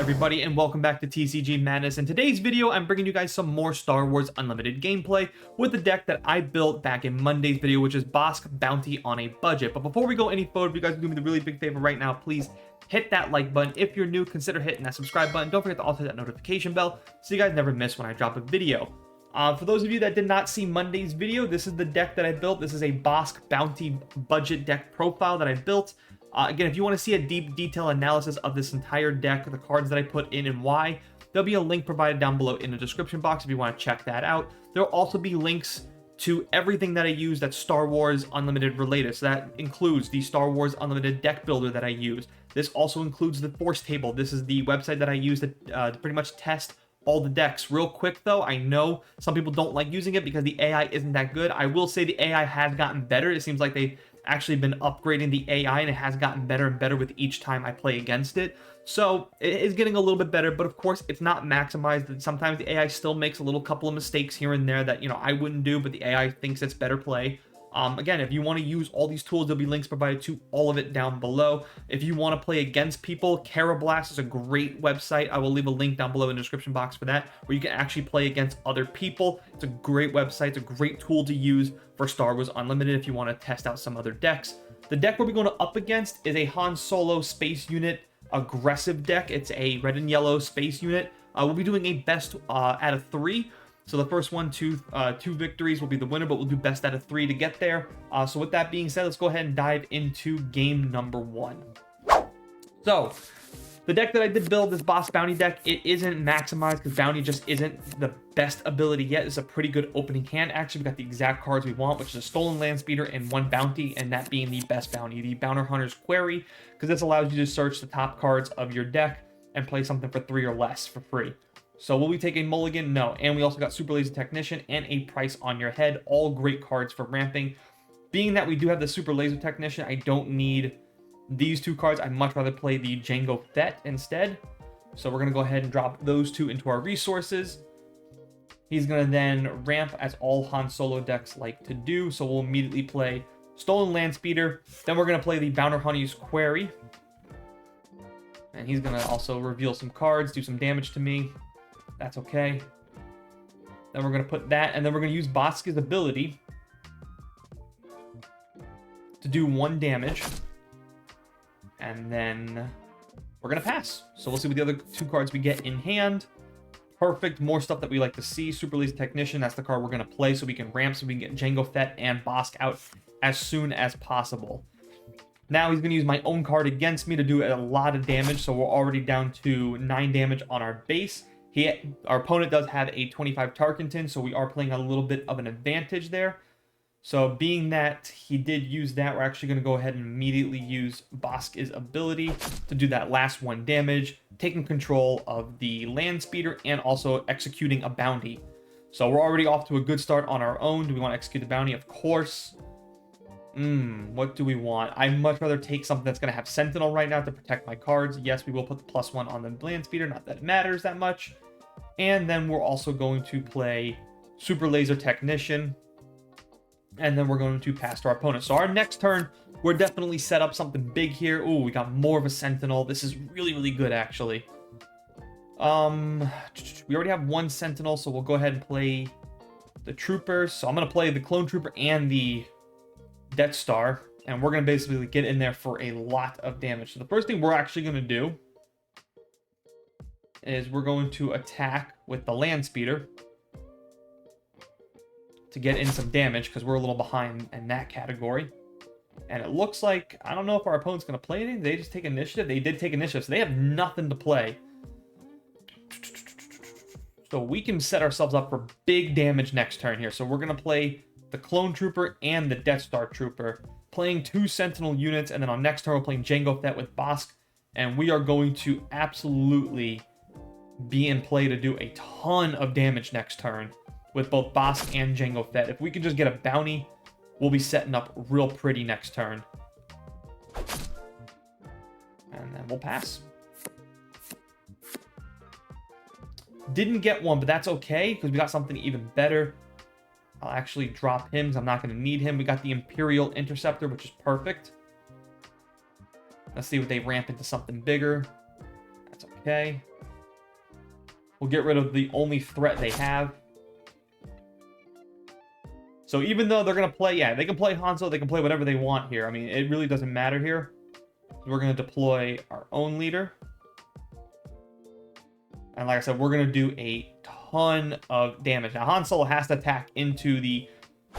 everybody, and welcome back to TCG Madness. In today's video, I'm bringing you guys some more Star Wars Unlimited gameplay with the deck that I built back in Monday's video, which is Bossk Bounty on a Budget. But before we go any further, if you guys can do me the really big favor right now, please hit that like button. If you're new, consider hitting that subscribe button. Don't forget to also hit that notification bell so you guys never miss when I drop a video. For those of you that did not see Monday's video, this is the deck that I built. This is a Bossk Bounty budget deck profile that I built. Again, if you want to see a deep detail analysis of this entire deck, the cards that I put in and why, there'll be a link provided down below in the description box if you want to check that out. There'll also be links to everything that I use that's Star Wars Unlimited related. So that includes the Star Wars Unlimited Deck Builder that I use. This also includes the Forcetable. This is the website that I use to pretty much test all the decks. Real quick though, I know some people don't like using it because the AI isn't that good. I will say the AI has gotten better. It seems like they've actually been upgrading the AI and it has gotten better and better with each time I play against it. So it is getting a little bit better, but of course it's not maximized. Sometimes the AI still makes a little couple of mistakes here and there that, you know, I wouldn't do, but the AI thinks it's better play. Again, if you want to use all these tools, there'll be links provided to all of it down below. If you want to play against people, Blast is a great website. I will leave a link down below in the description box for that, where you can actually play against other people. It's a great website. It's a great tool to use for Star Wars Unlimited if you want to test out some other decks. The deck we're going up against is a Han Solo Space Unit aggressive deck. It's a red and yellow space unit. We'll be doing a best out of 3. So the first one, two victories will be the winner, but we'll do best out of 3 to get there. So with that being said, let's go ahead and dive into game number 1. So the deck that I did build, this Bossk Bounty deck, it isn't maximized because Bounty just isn't the best ability yet. It's a pretty good opening hand. Actually, we got the exact cards we want, which is a Stolen Land Speeder and 1 Bounty, and that being the best bounty, the Bounty Hunter's Query, because this allows you to search the top cards of your deck and play something for 3 or less for free. So will we take a mulligan? No. And we also got Super Laser Technician and a Price on Your Head. All great cards for ramping. Being that we do have the Super Laser Technician, I don't need these 2 cards. I'd much rather play the Jango Fett instead. So we're going to go ahead and drop those 2 into our resources. He's going to then ramp as all Han Solo decks like to do. So we'll immediately play Stolen Land Speeder. Then we're going to play the Bounty Hunter's Query. And he's going to also reveal some cards, do some damage to me. That's okay. Then we're going to put that, and then we're going to use Bossk's ability to do 1 damage. And then we're going to pass. So we'll see what the other 2 cards we get in hand. Perfect. More stuff that we like to see. Super Laser Technician. That's the card we're going to play so we can ramp, so we can get Jango Fett and Bossk out as soon as possible. Now he's going to use my own card against me to do a lot of damage. So we're already down to 9 damage on our base. Our opponent does have a 25 Tarkenton, so we are playing a little bit of an advantage there. So being that he did use that, we're actually going to go ahead and immediately use Bossk's ability to do that last 1 damage, taking control of the Land Speeder and also executing a bounty. So we're already off to a good start on our own. Do we want to execute the bounty? Of course. What do we want? I'd much rather take something that's going to have Sentinel right now to protect my cards. Yes, we will put the +1 on the Land Speeder. Not that it matters that much. And then we're also going to play Super Laser Technician. And then we're going to pass to our opponent. So our next turn, we're definitely set up something big here. Ooh, we got more of a Sentinel. This is really, really good, actually. We already have 1 Sentinel, so we'll go ahead and play the Troopers. So I'm going to play the Clone Trooper and the Death Star. And we're going to basically get in there for a lot of damage. So the first thing we're actually going to do is we're going to attack with the Land Speeder to get in some damage because we're a little behind in that category. And it looks like, I don't know if our opponent's going to play anything. Did they just take initiative? They did take initiative, so they have nothing to play. So we can set ourselves up for big damage next turn here. So we're going to play the Clone Trooper and the Death Star Trooper, playing 2 Sentinel units, and then on next turn we're playing Jango Fett with Bossk, and we are going to absolutely be in play to do a ton of damage next turn with both Bossk and Jango Fett. If we could just get a bounty, we'll be setting up real pretty next turn. And then we'll pass. Didn't get one, but that's okay, because we got something even better. I'll actually drop him, because I'm not going to need him. We got the Imperial Interceptor, which is perfect. Let's see what they ramp into something bigger. That's okay. okay. We'll get rid of the only threat they have. So even though they're going to play, yeah, they can play Hanzo, they can play whatever they want here. I mean, it really doesn't matter here. We're going to deploy our own leader. And like I said, we're going to do a ton of damage. Now, Han Solo has to attack into the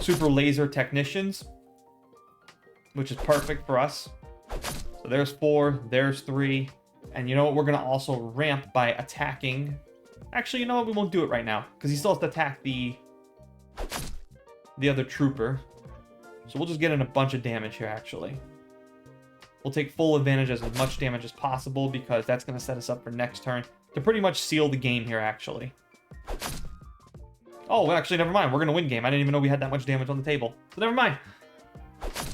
super laser technicians, which is perfect for us. So there's 4, there's 3. And you know what? We're going to also ramp by attacking. Actually, you know what? We won't do it right now because he still has to attack the other trooper. So we'll just get in a bunch of damage here, actually. We'll take full advantage of as much damage as possible because that's going to set us up for next turn to pretty much seal the game here, actually. Oh, actually, never mind. We're going to win game. I didn't even know we had that much damage on the table. So never mind.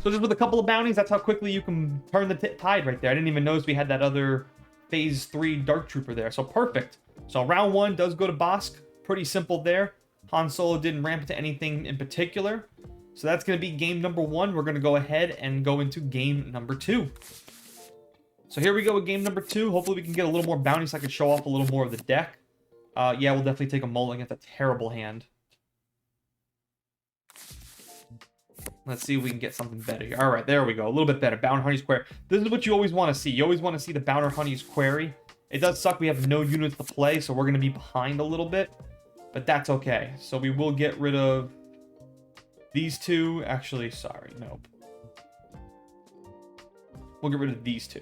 So just with a couple of bounties, that's how quickly you can turn the tide right there. I didn't even notice we had that other Phase 3 Dark Trooper there. So perfect. So round 1 does go to Bossk. Pretty simple there. Han Solo didn't ramp into anything in particular. So that's going to be game number 1. We're going to go ahead and go into game number 2. So here we go with game number 2. Hopefully we can get a little more bounty so I can show off a little more of the deck. Yeah, we'll definitely take a mulligan. It's a terrible hand. Let's see if we can get something better here. All right, there we go. A little bit better. Bounty Honey's Query. This is what you always want to see. You always want to see the Bounty Honey's Query. It does suck we have no units to play, so we're going to be behind a little bit. But that's okay. So we will get rid of these 2. Actually, sorry. Nope. We'll get rid of these 2.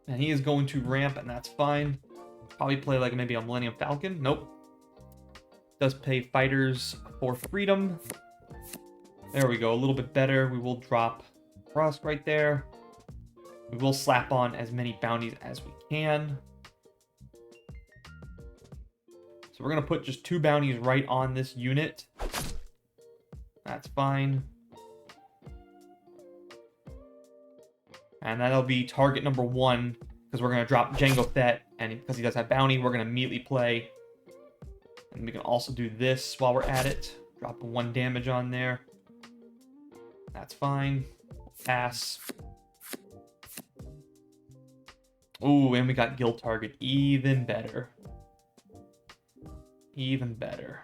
And he is going to ramp, and that's fine. Probably play like maybe a Millennium Falcon. Nope. Does pay fighters for freedom. There we go. A little bit better. We will drop Bossk right there. We will slap on as many bounties as we can. So we're going to put just 2 bounties right on this unit. That's fine. And that'll be target number 1 because we're going to drop Jango Fett. And because he does have bounty, we're going to immediately play. And we can also do this while we're at it. Drop 1 damage on there. That's fine. Pass. Ooh, and we got guild target. Even better. Even better.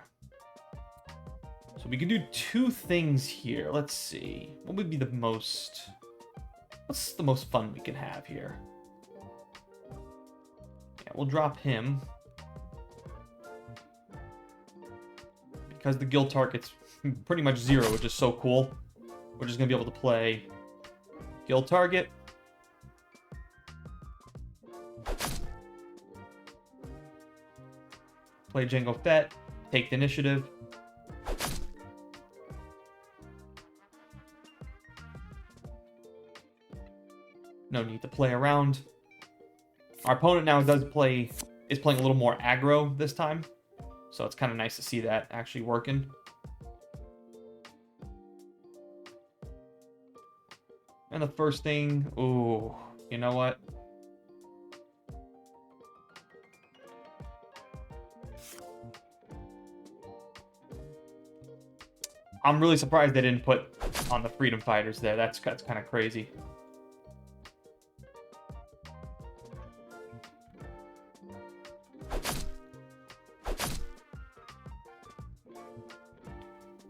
So we can do 2 things here. Let's see. What would be the most... What's the most fun we can have here? Yeah, we'll drop him. Because the guild target's pretty much 0, which is so cool. We're just going to be able to play guild target. Play Jango Fett. Take the initiative. No need to play around. Our opponent now is playing a little more aggro this time. So it's kind of nice to see that actually working. And the first thing, ooh, you know what? I'm really surprised they didn't put on the Freedom Fighters there. That's kind of crazy.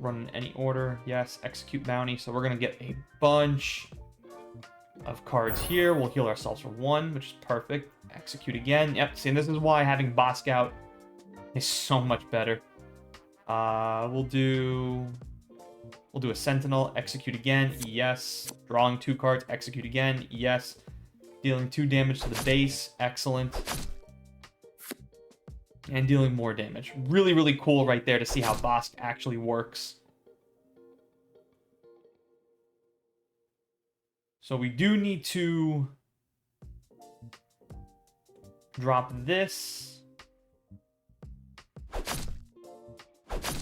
Run in any order. Yes, execute bounty. So we're going to get a bunch of cards here. We'll heal ourselves for 1, which is perfect. Execute again. Yep, see, and this is why having Bossk out is so much better. We'll do a Sentinel. Execute again. Yes. Drawing 2 cards. Execute again. Yes. Dealing 2 damage to the base. Excellent. And dealing more damage. Really, really cool right there to see how Bossk actually works. So we do need to drop this.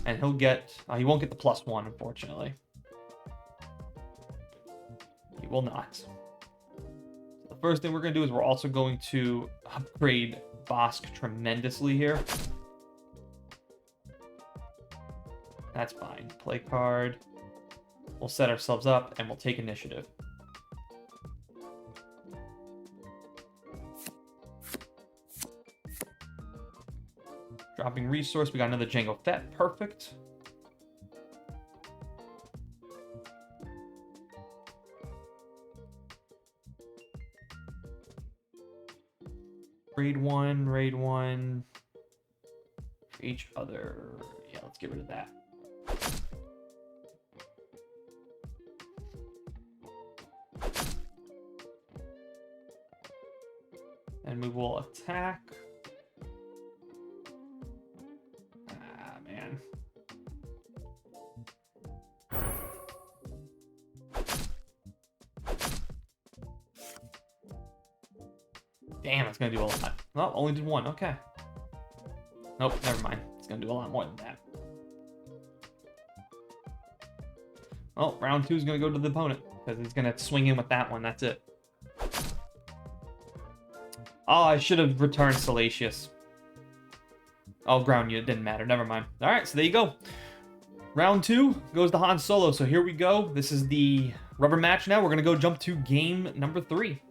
And he'll get... he won't get the +1, unfortunately. He will not. So the first thing we're going to do is we're also going to upgrade Bossk tremendously here. That's fine. Play card. We'll set ourselves up and we'll take initiative. Dropping resource. We got another Jango Fett. Perfect. Raid 1, raid 1. For each other. Yeah, let's get rid of that. And we will attack. Ah, man. Damn, it's gonna do a lot. Oh, only did one. Okay. Nope, never mind. It's gonna do a lot more than that. Oh, round 2 is gonna go to the opponent because he's gonna swing in with that one. That's it. Oh, I should have returned Salacious. Oh, ground unit didn't matter. Never mind. All right, so there you go. Round 2 goes to Han Solo. So here we go. This is the rubber match now. We're gonna go jump to game number 3.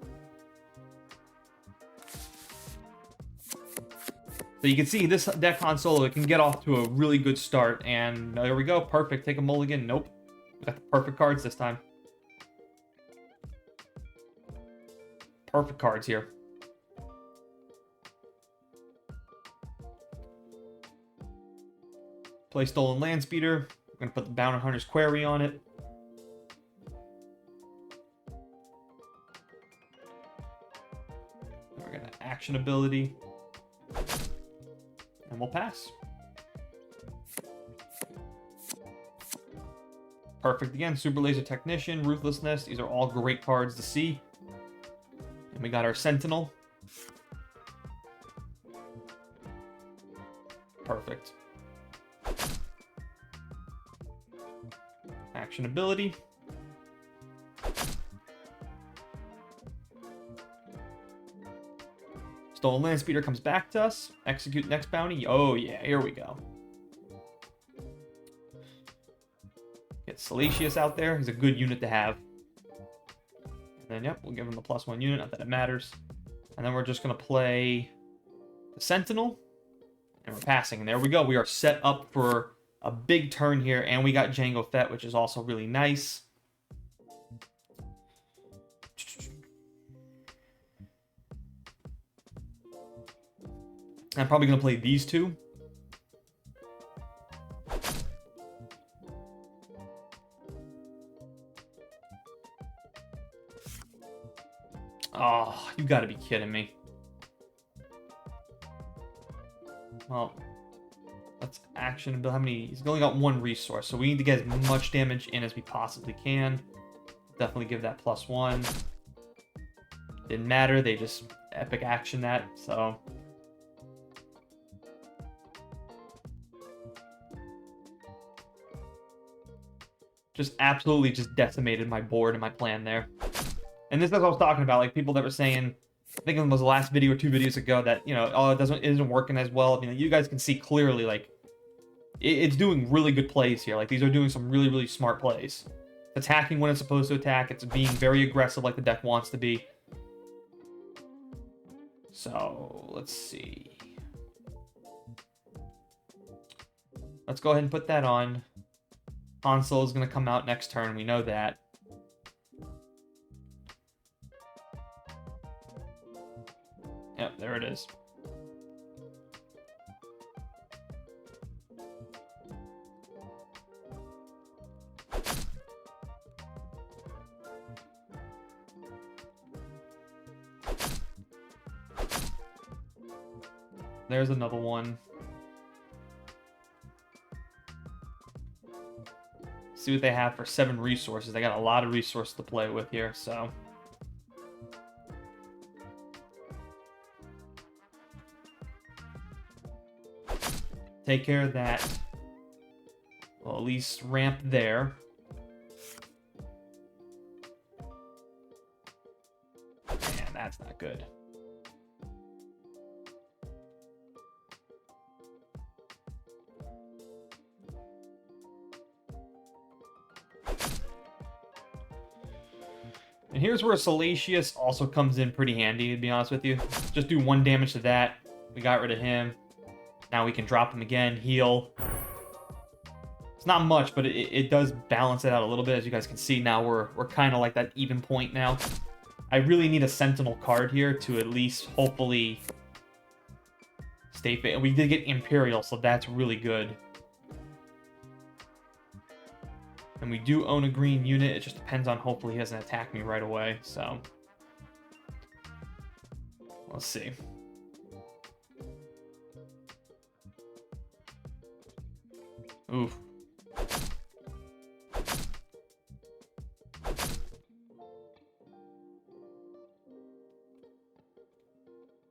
So you can see this deck Han Solo, it can get off to a really good start. And there we go. Perfect. Take a mulligan. Nope. We got the perfect cards this time. Perfect cards here. Play Stolen Landspeeder. We're going to put the Bounty Hunter's Query on it. Then we're going to action ability. And we'll pass. Perfect again. Super Laser Technician, Ruthlessness. These are all great cards to see. And we got our Sentinel. Perfect. Action ability. Stolen Landspeeder comes back to us. Execute next bounty. Oh yeah, here we go. Get Salacious out there. He's a good unit to have. And then, yep, we'll give him the +1 unit. Not that it matters. And then we're just going to play the Sentinel. And we're passing. And there we go. We are set up for a big turn here, and we got Jango Fett, which is also really nice. I'm probably going to play these two. Oh, you got to be kidding me. Well, let's action and build. How many? He's only got 1 resource, so we need to get as much damage in as we possibly can. Definitely give that +1. Didn't matter. They just epic action that. So just absolutely just decimated my board and my plan there. And this is what I was talking about. Like people that were saying, I think it was the last video or 2 videos ago that, you know, oh, it isn't working as well. You know, you guys can see clearly, like, it's doing really good plays here. Like, these are doing some really, really smart plays. It's attacking when it's supposed to attack. It's being very aggressive like the deck wants to be. So, let's see. Let's go ahead and put that on. Han Solo is going to come out next turn. We know that. Yep, there it is. There's another one. See what they have for 7 resources. They got a lot of resources to play with here, so. Take care of that. Well, at least ramp there. Man, that's not good. And here's where Salacious also comes in pretty handy, to be honest with you. Just do 1 damage to that. We got rid of him. Now we can drop him again, heal. It's not much, but it does balance it out a little bit. As you guys can see, now we're kind of like that even point now. I really need a Sentinel card here to at least hopefully stay fit. And we did get Imperial, so that's really good. And we do own a green unit. It just depends on hopefully he doesn't attack me right away. So let's see. Oof.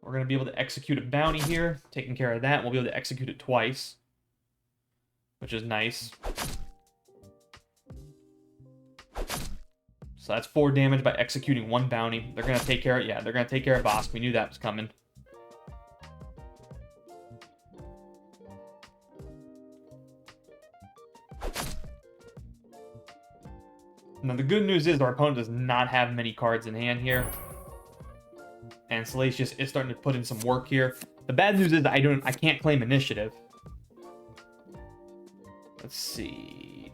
We're going to be able to execute a bounty here. Taking care of that. We'll be able to execute it twice, which is nice. So that's 4 damage by executing 1 bounty. They're going to take care of it. Yeah, they're going to take care of Bossk. We knew that was coming. Now, the good news is our opponent does not have many cards in hand here. And Salacious is starting to put in some work here. The bad news is I can't claim initiative. Let's see.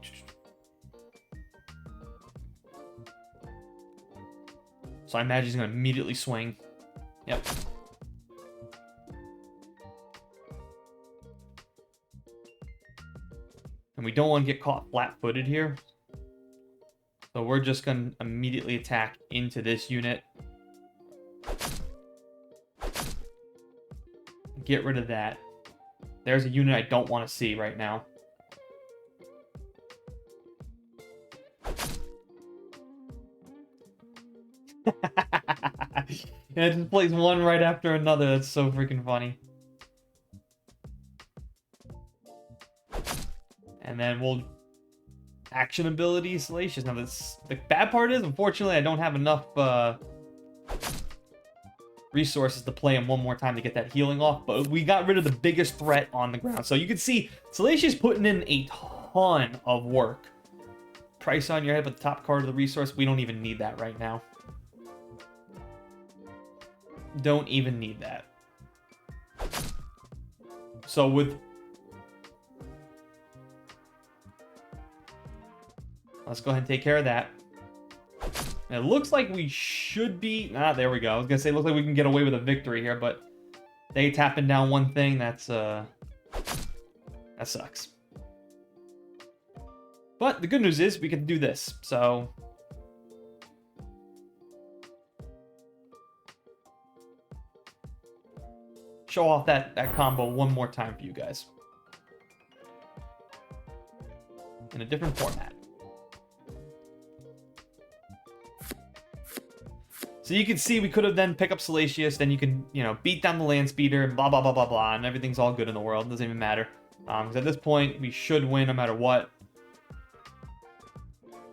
So I imagine he's going to immediately swing. Yep. And we don't want to get caught flat-footed here. So we're just going to immediately attack into this unit. Get rid of that. There's a unit I don't want to see right now. And it just plays one right after another. That's so freaking funny. And then we'll action ability Salacious. Now the bad part is, unfortunately, I don't have enough resources to play him one more time to get that healing off, but we got rid of the biggest threat on the ground. So you can see Salacious putting in a ton of work. Price on your head, but the top card of the resource, we don't even need that right now. Don't even need that. So with... let's go ahead and take care of that. It looks like we should be... ah, there we go. I was going to say, it looks like we can get away with a victory here, but they tapping down one thing, that's, that sucks. But the good news is we can do this, so... show off that combo one more time for you guys. In a different format. So you can see we could have then pick up Salacious, then you can, you know, beat down the land speeder and blah, blah, blah, blah, blah, and everything's all good in the world. It doesn't even matter. Because at this point, we should win no matter what.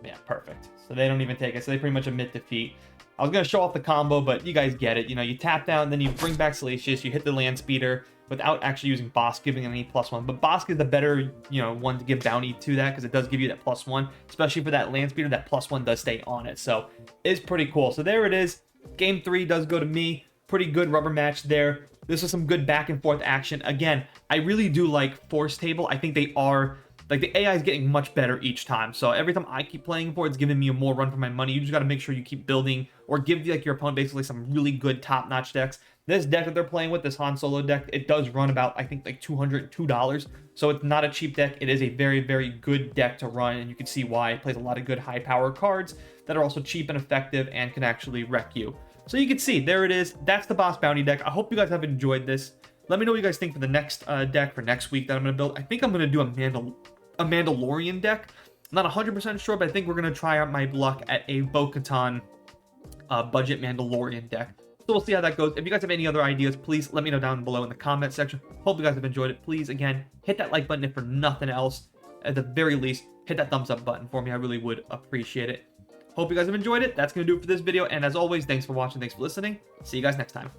Yeah, perfect. So they don't even take it. So they pretty much admit defeat. I was going to show off the combo, but you guys get it. You know, you tap down, then you bring back Salacious, you hit the land speeder without actually using Bossk, giving any +1. But Bossk is the better, you know, one to give bounty to that, because it does give you that +1, especially for that land speeder. That +1 does stay on it, so it's pretty cool. So there it is. Game 3 does go to me. Pretty good rubber match there. This was some good back and forth action. Again, I really do like Forcetable. I think they are... like, the AI is getting much better each time. So every time I keep playing for it, it's giving me a more run for my money. You just got to make sure you keep building or give like your opponent basically some really good top-notch decks. This deck that they're playing with, this Han Solo deck, it does run about, I think, like $202. So it's not a cheap deck. It is a very, very good deck to run, and you can see why. It plays a lot of good high-power cards that are also cheap and effective and can actually wreck you. So you can see, there it is. That's the Bossk Bounty deck. I hope you guys have enjoyed this. Let me know what you guys think for the next deck for next week that I'm going to build. I think I'm going to do a Mandalorian deck. I'm not 100% sure, but I think we're going to try out my luck at a Bo-Katan budget Mandalorian deck. So we'll see how that goes. If you guys have any other ideas, please let me know down below in the comment section. Hope you guys have enjoyed it. Please, again, hit that like button if for nothing else. At the very least, hit that thumbs up button for me. I really would appreciate it. Hope you guys have enjoyed it. That's going to do it for this video. And as always, thanks for watching. Thanks for listening. See you guys next time.